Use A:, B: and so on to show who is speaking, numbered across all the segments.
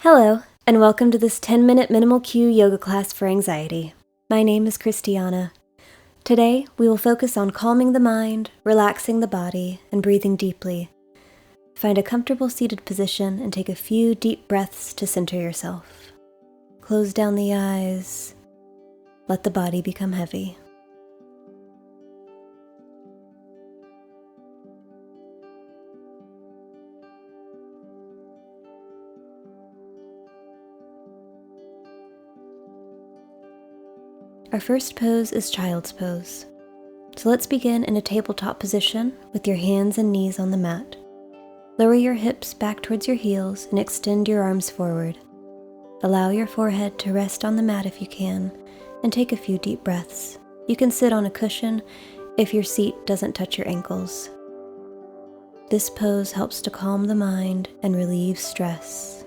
A: Hello, and welcome to this 10-minute minimal cue yoga class for anxiety. My name is Christiana. Today, we will focus on calming the mind, relaxing the body, and breathing deeply. Find a comfortable seated position and take a few deep breaths to center yourself. Close down the eyes. Let the body become heavy. Our first pose is child's pose. So let's begin in a tabletop position with your hands and knees on the mat. Lower your hips back towards your heels and extend your arms forward. Allow your forehead to rest on the mat if you can, and take a few deep breaths. You can sit on a cushion if your seat doesn't touch your ankles. This pose helps to calm the mind and relieve stress.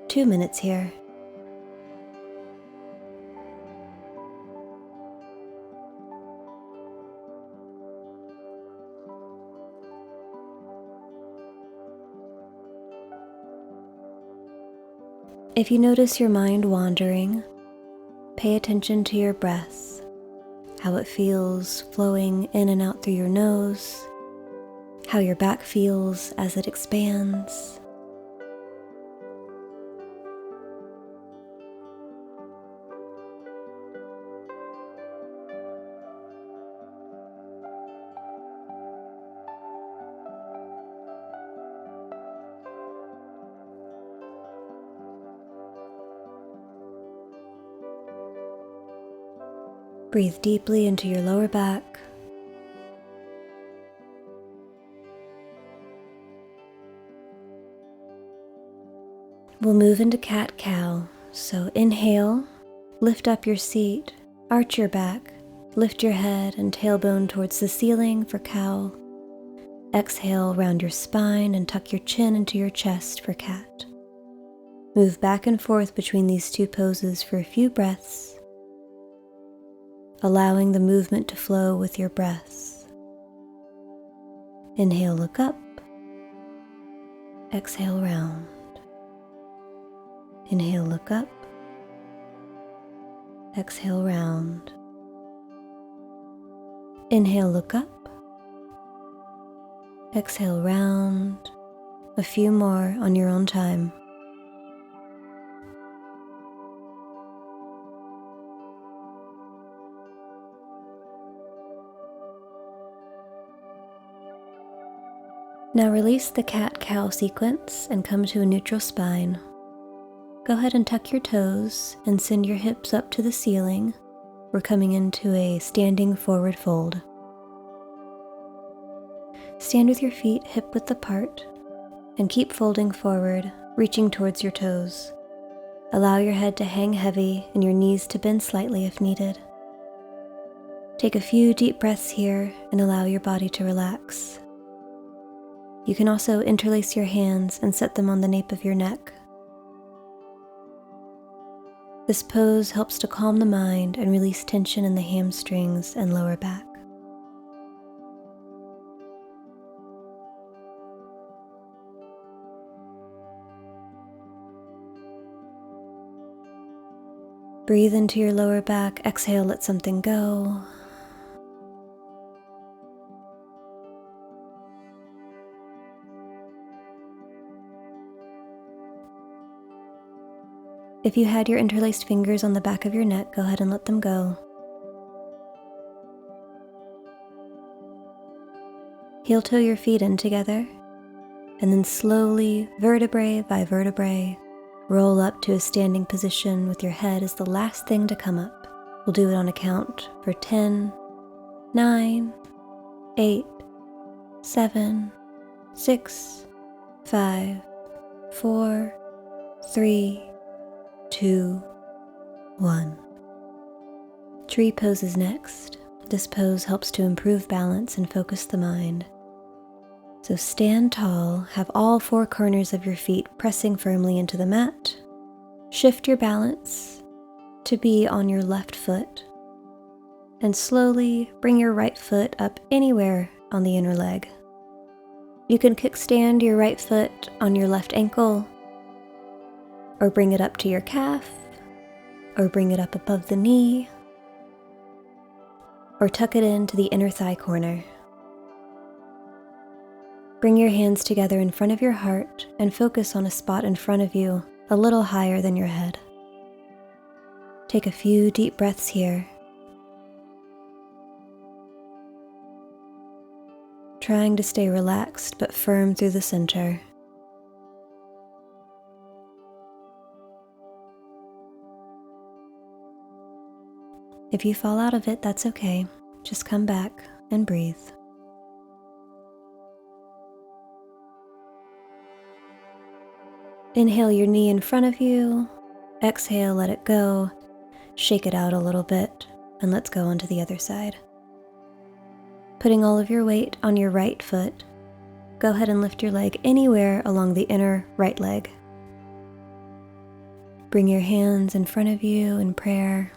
A: 2 minutes here. If you notice your mind wandering, pay attention to your breath, how it feels flowing in and out through your nose, how your back feels as it expands. Breathe deeply into your lower back. We'll move into cat-cow. So inhale, lift up your seat, arch your back, lift your head and tailbone towards the ceiling for cow. Exhale, round your spine and tuck your chin into your chest for cat. Move back and forth between these two poses for a few breaths, allowing the movement to flow with your breaths. Inhale, look up. Exhale, round. Inhale, look up. Exhale, round. Inhale, look up. Exhale, round. A few more on your own time. Now release the cat-cow sequence and come to a neutral spine. Go ahead and tuck your toes and send your hips up to the ceiling. We're coming into a standing forward fold. Stand with your feet hip-width apart and keep folding forward, reaching towards your toes. Allow your head to hang heavy and your knees to bend slightly if needed. Take a few deep breaths here and allow your body to relax. You can also interlace your hands and set them on the nape of your neck. This pose helps to calm the mind and release tension in the hamstrings and lower back. Breathe into your lower back. Exhale, let something go. If you had your interlaced fingers on the back of your neck, go ahead and let them go. Heel toe your feet in together, and then slowly, vertebrae by vertebrae, roll up to a standing position with your head as the last thing to come up. We'll do it on a count for 10, 9, 8, 7, 6, 5, 4, 3, 2, 1. Tree pose is next. This pose helps to improve balance and focus the mind. So stand tall, have all 4 corners of your feet pressing firmly into the mat. Shift your balance to be on your left foot, and slowly bring your right foot up anywhere on the inner leg. You can kickstand your right foot on your left ankle, or bring it up to your calf, or bring it up above the knee, or tuck it into the inner thigh corner. Bring your hands together in front of your heart and focus on a spot in front of you, a little higher than your head. Take a few deep breaths here, trying to stay relaxed but firm through the center. If you fall out of it, that's okay. Just come back and breathe. Inhale your knee in front of you. Exhale, let it go. Shake it out a little bit, and let's go onto the other side. Putting all of your weight on your right foot, go ahead and lift your leg anywhere along the inner right leg. Bring your hands in front of you in prayer.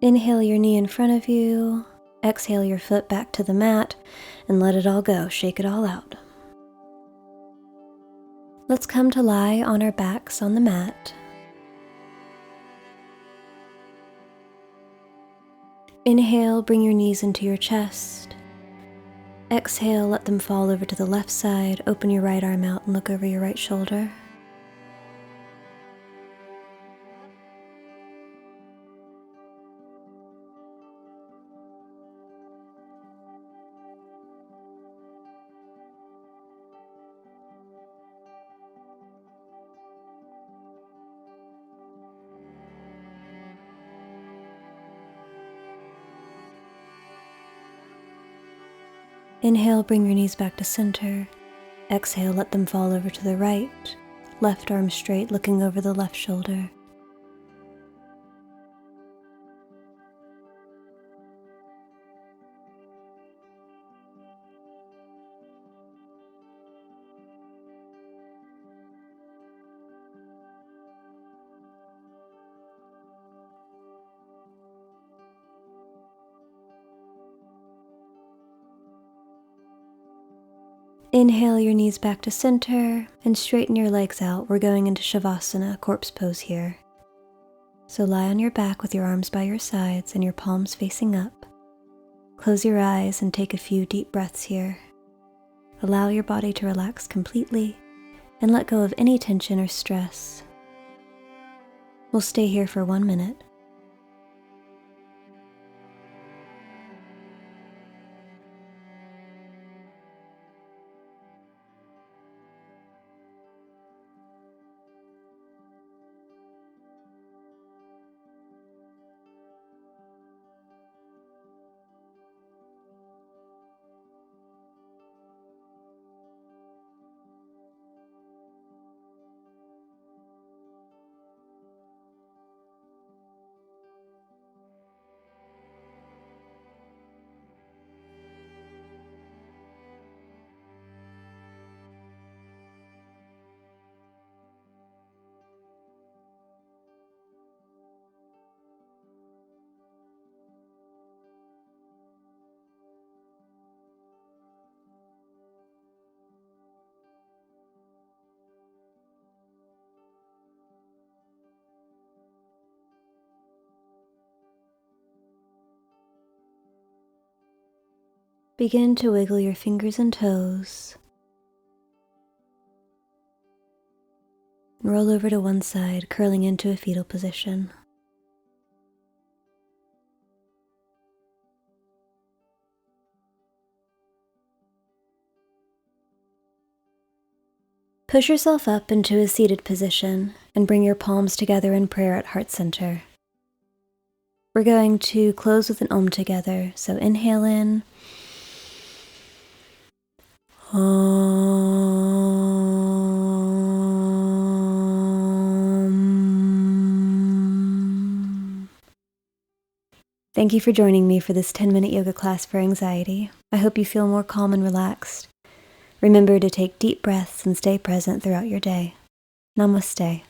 A: Inhale your knee in front of you, exhale your foot back to the mat, and let it all go, shake it all out. Let's come to lie on our backs on the mat. Inhale, bring your knees into your chest. Exhale, let them fall over to the left side, open your right arm out and look over your right shoulder. Inhale, bring your knees back to center. Exhale, let them fall over to the right. Left arm straight, looking over the left shoulder. Inhale your knees back to center and straighten your legs out. We're going into Shavasana, corpse pose here. So lie on your back with your arms by your sides and your palms facing up. Close your eyes and take a few deep breaths here. Allow your body to relax completely and let go of any tension or stress. We'll stay here for 1 minute. Begin to wiggle your fingers and toes. Roll over to one side, curling into a fetal position. Push yourself up into a seated position and bring your palms together in prayer at heart center. We're going to close with an Om together, so inhale in. Om. Thank you for joining me for this 10-minute yoga class for anxiety. I hope you feel more calm and relaxed. Remember to take deep breaths and stay present throughout your day. Namaste.